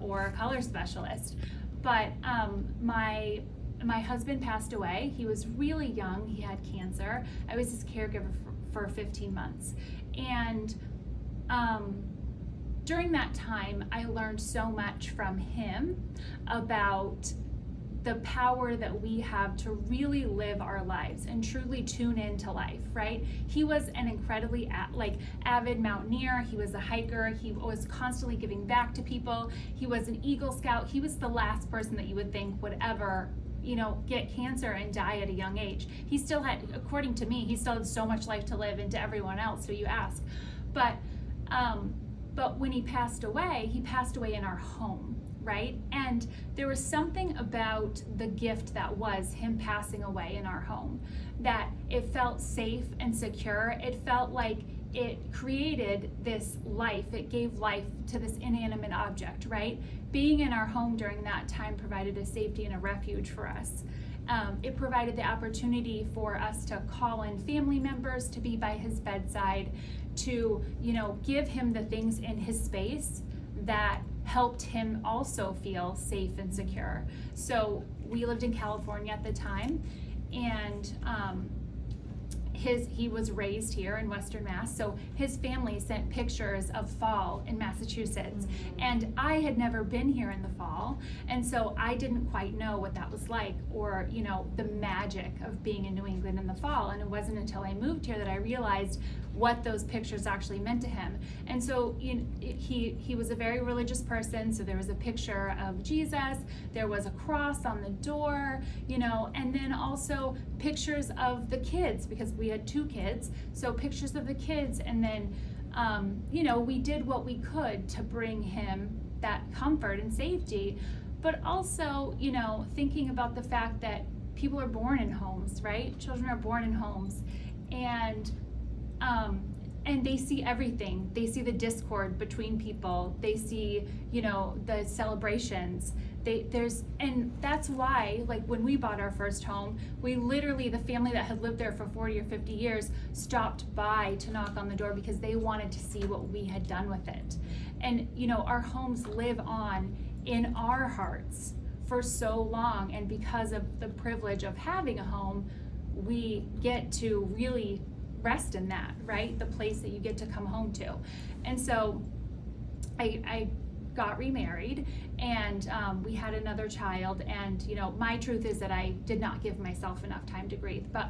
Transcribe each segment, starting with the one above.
or color specialist. But my husband passed away. He was really young. He had cancer. I was his caregiver for 15 months. And during that time, I learned so much from him about the power that we have to really live our lives and truly tune into life, right? He was an incredibly avid mountaineer. He was a hiker. He was constantly giving back to people. He was an Eagle Scout. He was the last person that you would think would ever, get cancer and die at a young age. He still had, according to me, he still had so much life to live, and to everyone else who you ask. But when he passed away in our home, right? And there was something about the gift that was him passing away in our home, that it felt safe and secure. It felt like it created this life. It gave life to this inanimate object, right? Being in our home during that time provided a safety and a refuge for us. It provided the opportunity for us to call in family members to be by his bedside, to, give him the things in his space that helped him also feel safe and secure. So we lived in California at the time, and he was raised here in Western Mass, so his family sent pictures of fall in Massachusetts. Mm-hmm. And I had never been here in the fall, and so I didn't quite know what that was like, or the magic of being in New England in the fall. And it wasn't until I moved here that I realized what those pictures actually meant to him. And so he was a very religious person, so there was a picture of Jesus, there was a cross on the door, and then also pictures of the kids, because we had 2 kids, so pictures of the kids. And then we did what we could to bring him that comfort and safety, but also thinking about the fact that people are born in homes, right? Children are born in homes, and they see everything. They see the discord between people. They see, the celebrations. And that's why, when we bought our first home, we literally, the family that had lived there for 40 or 50 years, stopped by to knock on the door because they wanted to see what we had done with it. And, our homes live on in our hearts for so long. And because of the privilege of having a home, we get to really rest in that, right? The place that you get to come home to. And so I got remarried, and we had another child, and my truth is that I did not give myself enough time to grieve, but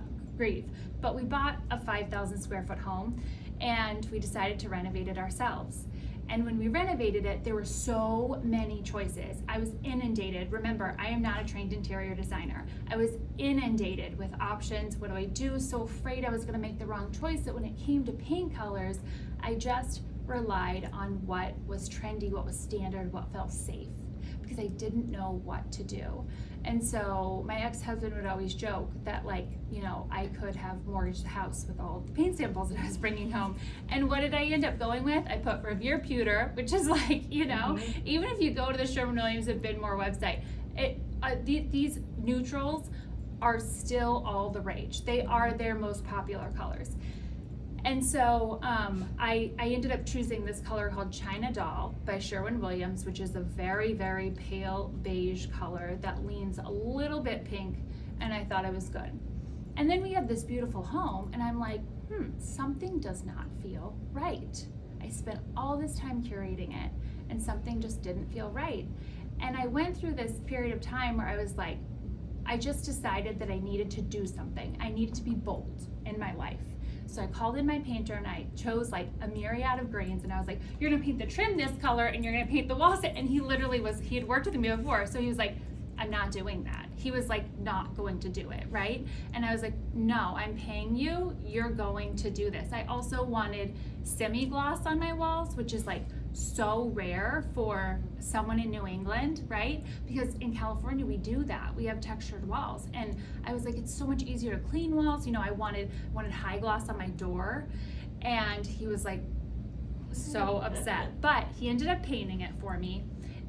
we bought a 5,000 square foot home, and we decided to renovate it ourselves. And when we renovated it, there were so many choices. I was inundated. Remember, I am not a trained interior designer. I was inundated with options. What do I do? So afraid I was gonna make the wrong choice that when it came to paint colors, I just relied on what was trendy, what was standard, what felt safe, because I didn't know what to do. And so my ex-husband would always joke that I could have mortgaged the house with all the paint samples that I was bringing home. And what did I end up going with? I put Revere Pewter, which is Mm-hmm. even if you go to the Sherwin-Williams and Bidmore website, these neutrals are still all the rage. They are their most popular colors. And so I ended up choosing this color called China Doll by Sherwin-Williams, which is a very, very pale beige color that leans a little bit pink, and I thought it was good. And then we have this beautiful home, and I'm like, something does not feel right. I spent all this time curating it, and something just didn't feel right. And I went through this period of time where I was like, I just decided that I needed to do something. I needed to be bold in my life. So I called in my painter, and I chose a myriad of greens, and I was like, you're gonna paint the trim this color, and you're gonna paint the walls. And he literally he had worked with me before, so he was like, I'm not doing that. He was not going to do it, right? And I was like, no, I'm paying you, you're going to do this. I also wanted semi-gloss on my walls, which is so rare for someone in New England, right? Because in California we do that. We have textured walls, and I was like, it's so much easier to clean walls. I wanted high gloss on my door, and he was so upset. But he ended up painting it for me,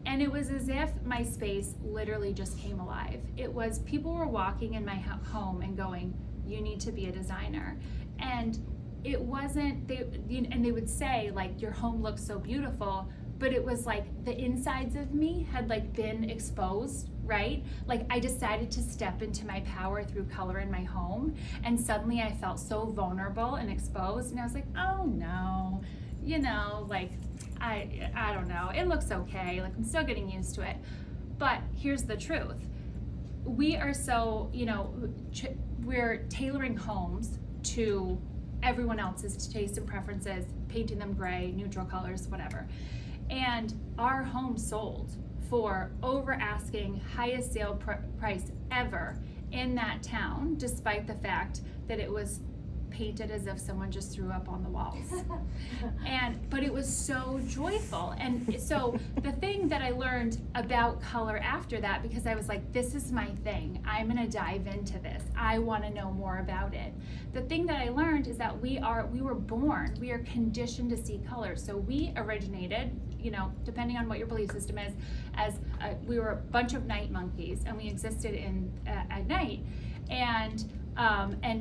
and it was as if my space literally just came alive. It was, people were walking in my home and going, you need to be a designer. And it wasn't, they would say your home looks so beautiful, but it was like the insides of me had like been exposed, right? Like I decided to step into my power through color in my home, and suddenly I felt so vulnerable and exposed, and I was like, oh no, you know, like I don't know, it looks okay, like I'm still getting used to it. But here's the truth. We are so, you know, we're tailoring homes to everyone else's taste and preferences, painting them gray, neutral colors, whatever. And our home sold for over asking, highest sale price ever in that town, despite the fact that it was painted as if someone just threw up on the walls. But it was so joyful. And so the thing that I learned about color after that, because I was like, this is my thing, I'm gonna dive into this, I wanna know more about it. The thing that I learned is that we were born, we are conditioned to see color. So we originated, you know, depending on what your belief system is, as we were a bunch of night monkeys, and we existed at night. And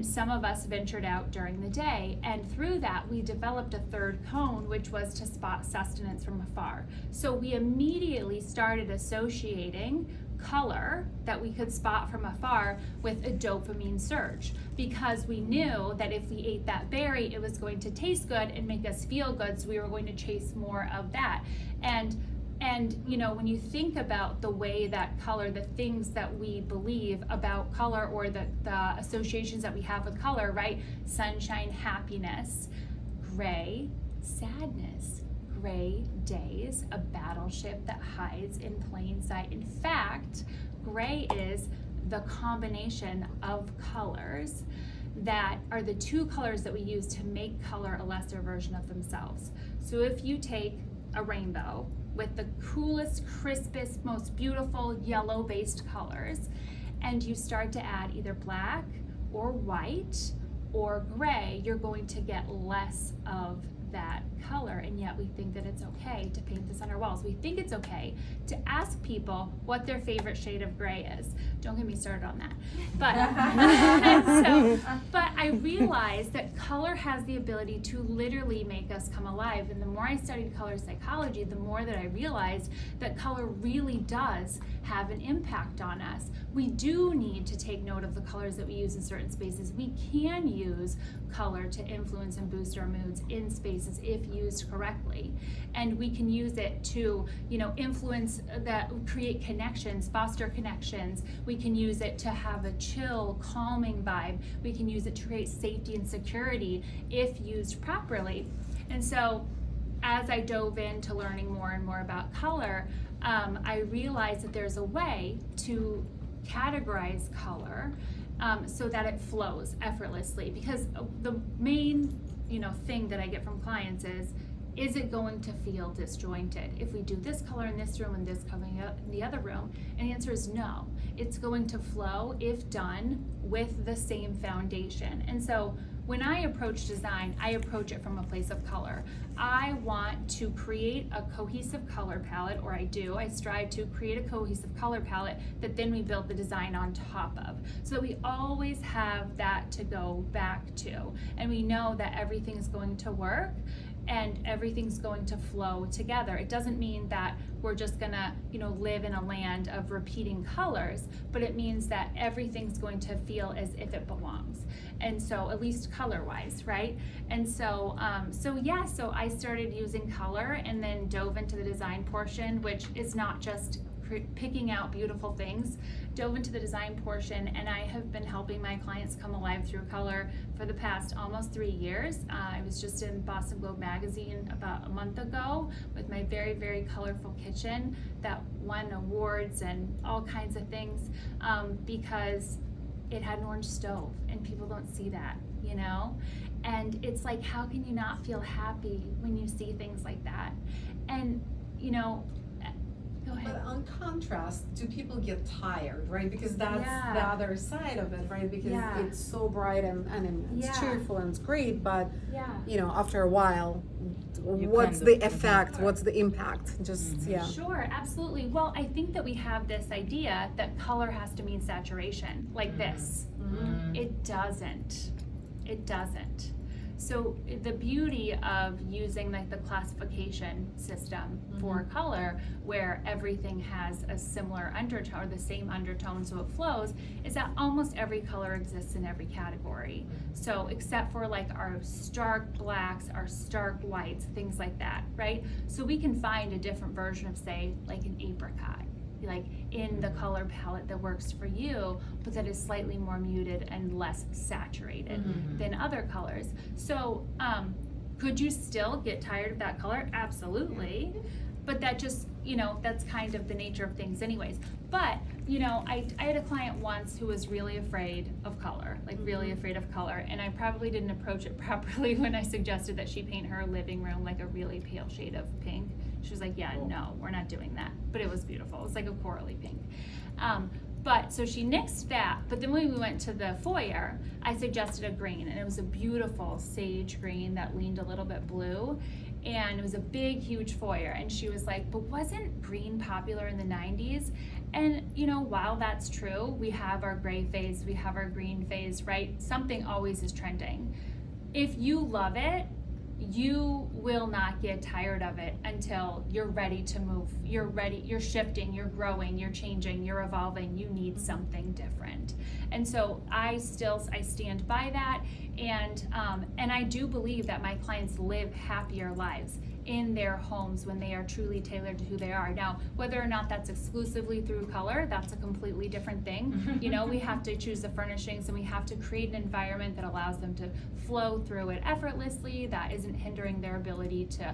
some of us ventured out during the day, and through that we developed a third cone, which was to spot sustenance from afar. So we immediately started associating color that we could spot from afar with a dopamine surge, because we knew that if we ate that berry, it was going to taste good and make us feel good, so we were going to chase more of that. And you know, when you think about the way that color, the things that we believe about color, or the associations that we have with color, right? Sunshine, happiness; gray, sadness; gray days, a battleship that hides in plain sight. In fact, gray is the combination of colors that are the two colors that we use to make color a lesser version of themselves. So if you take a rainbow with the coolest, crispest, most beautiful yellow-based colors, and you start to add either black or white or gray, you're going to get less of that color. And yet we think that it's okay to paint this on our walls. We think it's okay to ask people what their favorite shade of gray is. Don't get me started on that. But I realized that color has the ability to literally make us come alive. And the more I studied color psychology, the more that I realized that color really does have an impact on us. We do need to take note of the colors that we use in certain spaces. We can use color to influence and boost our moods in spaces if used correctly. And we can use it to, you know, influence that, create connections, foster connections. We can use it to have a chill, calming vibe. We can use it to create safety and security if used properly. And so as I dove into learning more and more about color, I realized that there's a way to categorize color so that it flows effortlessly. Because the main, you know, thing that I get from clients is it going to feel disjointed if we do this color in this room and this color in the other room? And the answer is no. It's going to flow if done with the same foundation. And so when I approach design, I approach it from a place of color. I want to create a cohesive color palette, or I strive to create a cohesive color palette that then we build the design on top of, so that we always have that to go back to. And we know that everything is going to work and everything's going to flow together. It doesn't mean that we're just gonna, you know, live in a land of repeating colors, but it means that everything's going to feel as if it belongs. And so, at least color-wise, right? And so I started using color and then dove into the design portion, which is not just picking out beautiful things. Dove into the design portion, and I have been helping my clients come alive through color for the past almost 3 years. I was just in Boston Globe magazine about a month ago with my very, very colorful kitchen that won awards and all kinds of things because it had an orange stove, and people don't see that, you know? And it's like, how can you not feel happy when you see things like that? And, you know, go ahead. But on contrast, do people get tired, right? Because that's the other side of it, right? Because it's so bright and it's cheerful and it's great, but you know, after a while, what's the effect? What's the impact? Just Sure, absolutely. Well, I think that we have this idea that color has to mean saturation, like this. It doesn't. So the beauty of using like the classification system for color, where everything has a similar undertone or the same undertone so it flows, is that almost every color exists in every category. So except for like our stark blacks, our stark whites, things like that, right? So we can find a different version of, say, like an apricot, like in the color palette that works for you, but that is slightly more muted and less saturated than other colors. So could you still get tired of that color? Absolutely. But that just, that's kind of the nature of things anyways. But, I had a client once who was really afraid of color, like really afraid of color, and I probably didn't approach it properly when I suggested that she paint her living room like a really pale shade of pink. She was like, yeah, no, we're not doing that. But it was beautiful. It was like a corally pink. But so she nixed that, but then when we went to the foyer, I suggested a green, and it was a beautiful sage green that leaned a little bit blue, and it was a big, huge foyer, and she was like, but wasn't green popular in the 90s? And while that's true, we have our gray phase, we have our green phase, right? Something always is trending. If you love it, you will not get tired of it until you're ready to move. You're ready, you're shifting, you're growing, you're changing, you're evolving, you need something different. And so I stand by that, and I do believe that my clients live happier lives in their homes when they are truly tailored to who they are. Now, whether or not that's exclusively through color, that's a completely different thing. We have to choose the furnishings, and we have to create an environment that allows them to flow through it effortlessly, that isn't hindering their ability to,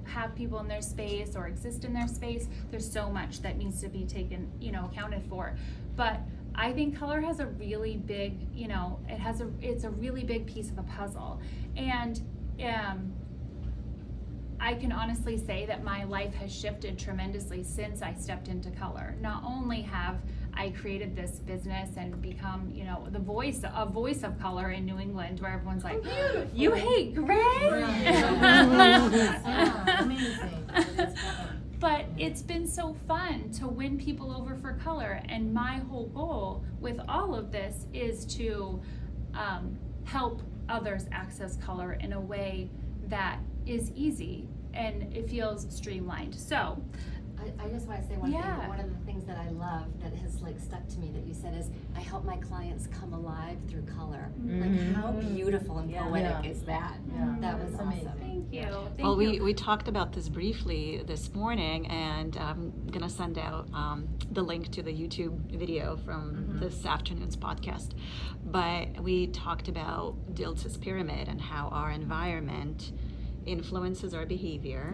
have people in their space or exist in their space. There's so much that needs to be taken, accounted for. But I think color has a really big, it's a really big piece of the puzzle. And I can honestly say that my life has shifted tremendously since I stepped into color. Not only have I created this business and become, a voice of color in New England, where everyone's like, you hate gray? Amazing. But it's been so fun to win people over for color, and my whole goal with all of this is to help others access color in a way that is easy and it feels streamlined. So I just want to say one thing. One of the things that I love that has stuck to me that you said is, I help my clients come alive through color. Like, how beautiful and poetic is that? That was awesome. Thank you. Well, we talked about this briefly this morning, and I'm gonna send out the link to the YouTube video from this afternoon's podcast. But we talked about Diltz's pyramid and how our environment influences our behavior,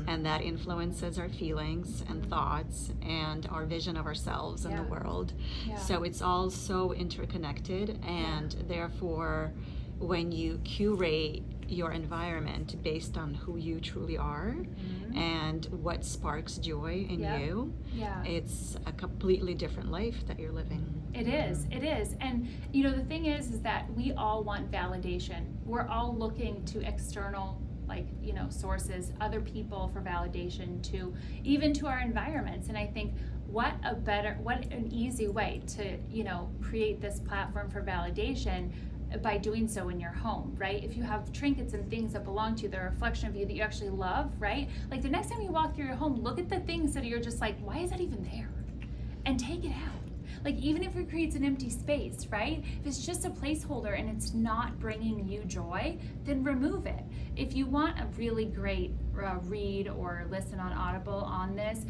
and that influences our feelings and thoughts and our vision of ourselves and the world. So it's all so interconnected, and therefore when you curate your environment based on who you truly are and what sparks joy in you, it's a completely different life that you're living. It is. And the thing is that we all want validation. We're all looking to external sources, other people for validation, to even to our environments. And I think what an easy way to, create this platform for validation by doing so in your home, right? If you have trinkets and things that belong to you, they're a reflection of you that you actually love, right? Like the next time you walk through your home, look at the things that you're just like, why is that even there? And take it out. Like, even if it creates an empty space, right? If it's just a placeholder and it's not bringing you joy, then remove it. If you want a really great read or listen on Audible on this,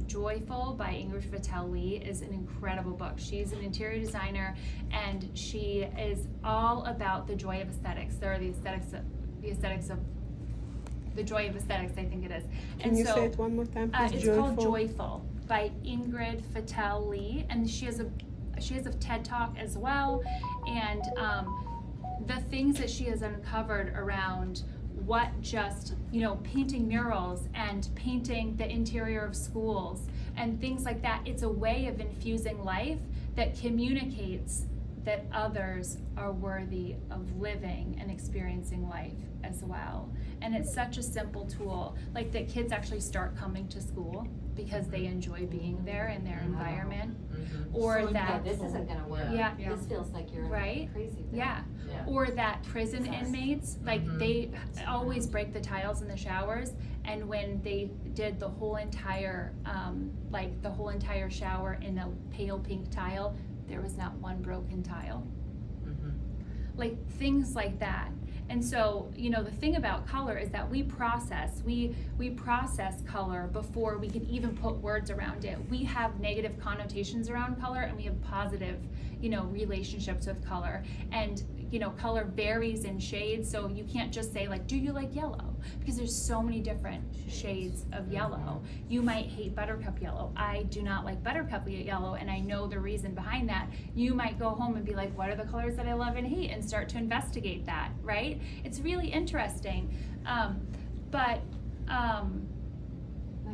Joyful by Ingrid Fattel-Lee is an incredible book. She's an interior designer, and she is all about the joy of aesthetics. There are the joy of aesthetics, I think it is. Can you say it one more time, please? It's called Joyful by Ingrid Fattel-Lee, and she has a TED Talk as well, and the things that she has uncovered around what just, painting murals and painting the interior of schools and things like that. It's a way of infusing life that communicates that others are worthy of living and experiencing life as well. And it's such a simple tool, like that kids actually start coming to school because they enjoy being there in their environment, or So, that this isn't gonna work. Yeah. This feels like you're Right? crazy. Yeah. Yeah. Or that prison inmates, like they always break the tiles in the showers, and when they did the whole entire, the whole entire shower in a pale pink tile, there was not one broken tile. Like things like that. And so, you know, the thing about color is that we process color before we can even put words around it. We have negative connotations around color, and we have positive, you know, relationships with color. And, you know, color varies in shades, so you can't just say like, do you like yellow? Because there's so many different shades of yellow. You might hate buttercup yellow. I do not like buttercup yellow, and I know the reason behind that. You might go home and be like, what are the colors that I love and hate? And start to investigate that, right? It's really interesting. My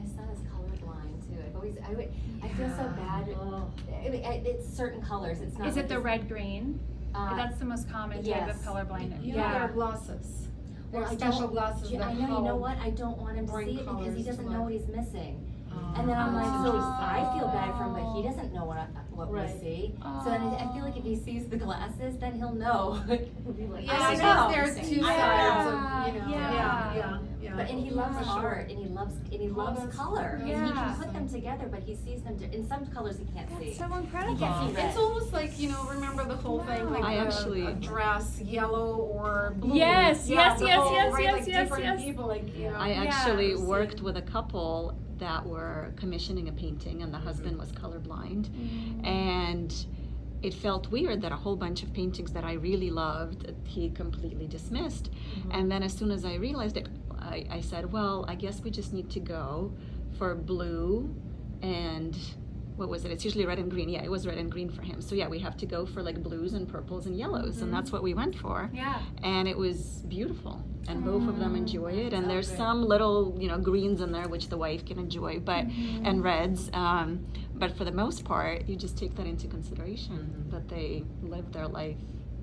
son is colorblind too. I feel so bad. I mean, it's certain colors. It's not. Is like it the this- red green? That's the most common type of yes. colorblindness. You know, there are glasses. There Well, are I special don't- glasses that I know. You know help. what? I don't want him to bring see it because he colors doesn't to know life. what he's missing. And then I'm like, so I feel bad for him, but he Oh. doesn't know what Right. we see. So then I feel like if he sees the glasses, then he'll know. He'll be like, Yeah, I because know. there are two Yeah. sides of, you know, Yeah. yeah. But and he loves For sure. art, and he loves that's color, and he Yeah. can put them together, but he sees them in some colors he can't see. That's so incredible. He can't see red. It's almost like, you know, remember the whole thing, like I a actually- dress, yellow or blue. Yes, Yeah, yes, the yes, whole, yes, right, yes, like yes, different yes. people, like, you know. I Yeah. actually See. worked with a couple that were commissioning a painting, and the husband was colorblind, and it felt weird that a whole bunch of paintings that I really loved, he completely dismissed. And then as soon as I realized it, I said, well, I guess we just need to go for blue and what was it? It's usually red and green. Yeah, it was red and green for him. So yeah, we have to go for like blues and purples and yellows, and that's what we went for. Yeah. And it was beautiful, and both of them enjoy it. And there's great. some little, you know, greens in there which the wife can enjoy, but and reds. But for the most part, you just take that into consideration that they live their life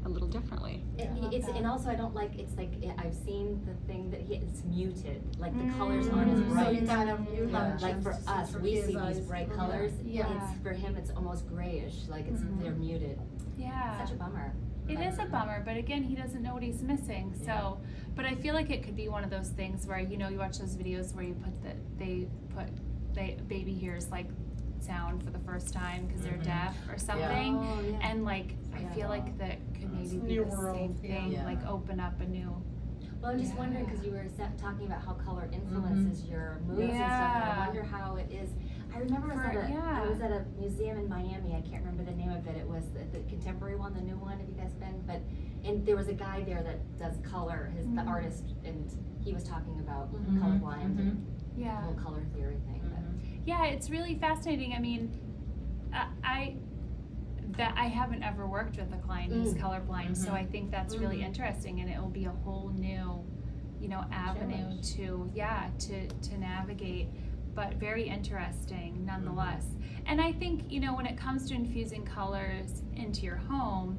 a little differently. It's and also I don't like it's like I've seen the thing that it's muted, like the colors aren't as So bright. you kind of, you Yeah, have a like chance for to see us, through we his see these eyes. bright colors. Yeah. It's for him, it's almost grayish, like it's they're muted. Yeah. Such a bummer. It is a bummer, but again, he doesn't know what he's missing. So, but I feel like it could be one of those things where, you know, you watch those videos where you put baby hears like sound for the first time because they're deaf or something, Oh, yeah. and like I feel like that could maybe be New the world, same thing, yeah. like open up a new. Well, I'm just wondering because you were talking about how color influences your moods and stuff. And Yeah. I wonder how it is. I remember I was at a museum in Miami. I can't remember the name of it. It was the contemporary one, the new one. Have you guys been? And there was a guy there that does color. The artist, and he was talking about colorblind and the Yeah. whole color theory thing. But Yeah, it's really fascinating. I mean, I haven't ever worked with a client who's colorblind, so I think that's really interesting, and it will be a whole new, you know, avenue to navigate, but very interesting nonetheless. And I think, you know, when it comes to infusing colors into your home,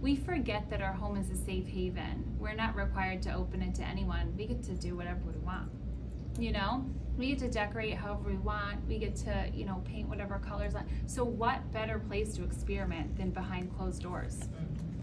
we forget that our home is a safe haven. We're not required to open it to anyone. We get to do whatever we want, you know? We get to decorate however we want. We get to, you know, paint whatever colors on. So what better place to experiment than behind closed doors?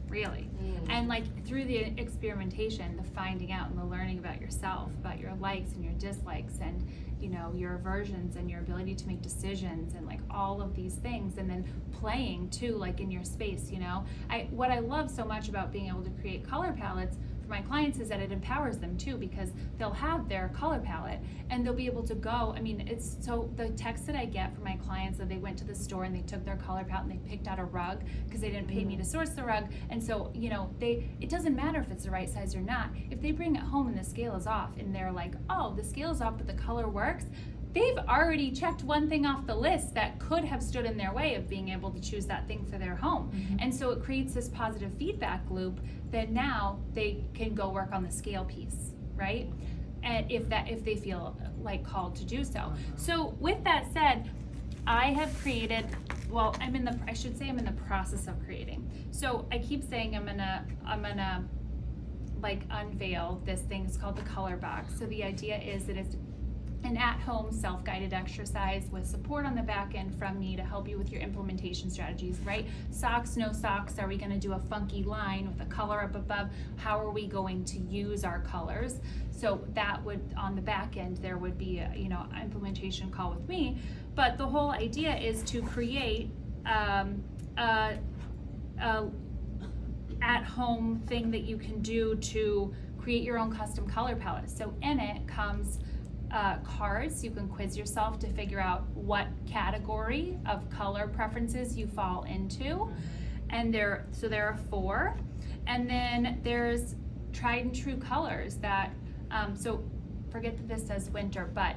Really. And like through the experimentation, the finding out and the learning about yourself, about your likes and your dislikes, and, you know, your aversions and your ability to make decisions, and like all of these things, and then playing too, like in your space, you know. What I love so much about being able to create color palettes for my clients is that it empowers them too, because they'll have their color palette and they'll be able to go. I mean, it's so the text that I get from my clients that they went to the store and they took their color palette and they picked out a rug because they didn't pay me to source the rug, and so, you know, it doesn't matter if it's the right size or not. If they bring it home and the scale is off and they're like, oh, the scale is off but the color works, they've already checked one thing off the list that could have stood in their way of being able to choose that thing for their home. And so it creates this positive feedback loop that now they can go work on the scale piece, right? And if they feel like called to do so. So with that said, I have created well, I should say I'm in the process of creating. So I keep saying I'm gonna like unveil this thing. It's called the color box. So the idea is that it's an at-home self-guided exercise with support on the back end from me to help you with your implementation strategies, right? Socks, no socks, are we gonna do a funky line with a color up above? How are we going to use our colors? So that would, on the back end, there would be a, implementation call with me. But the whole idea is to create a at-home thing that you can do to create your own custom color palette. So in it comes cards. You can quiz yourself to figure out what category of color preferences you fall into. And there are 4. And then there's tried and true colors that, so forget that this says winter, but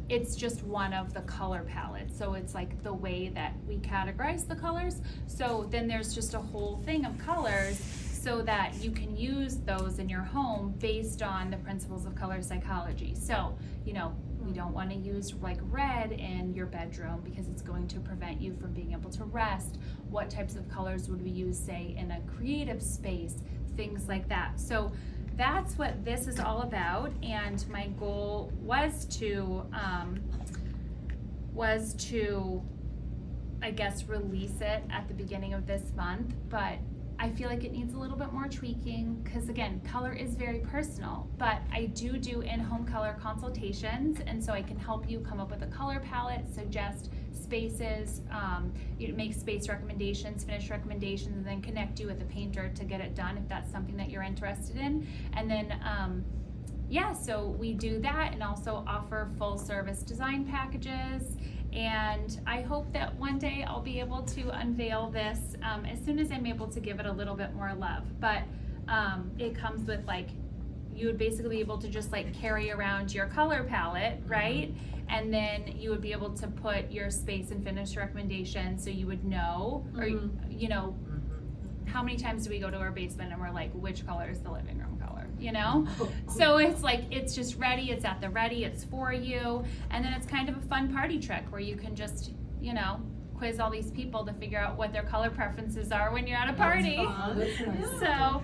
it's just one of the color palettes. So it's like the way that we categorize the colors. So then there's just a whole thing of colors so that you can use those in your home based on the principles of color psychology. So, we don't want to use like red in your bedroom because it's going to prevent you from being able to rest. What types of colors would we use, say, in a creative space? Things like that. So that's what this is all about, and my goal was to I guess release it at the beginning of this month, but I feel like it needs a little bit more tweaking because, again, color is very personal, but I do in-home color consultations, and so I can help you come up with a color palette, suggest spaces, make space recommendations, finish recommendations, and then connect you with a painter to get it done if that's something that you're interested in. And then, so we do that and also offer full service design packages. And I hope that one day I'll be able to unveil this as soon as I'm able to give it a little bit more love. But it comes with you would basically be able to just carry around your color palette, right? And then you would be able to put your space and finish recommendations so you would know, or how many times do we go to our basement and we're like, which color is the living room color, So it's just ready, it's at the ready, it's for you. And then it's kind of a fun party trick where you can just, quiz all these people to figure out what their color preferences are when you're at a party. That's fun. So,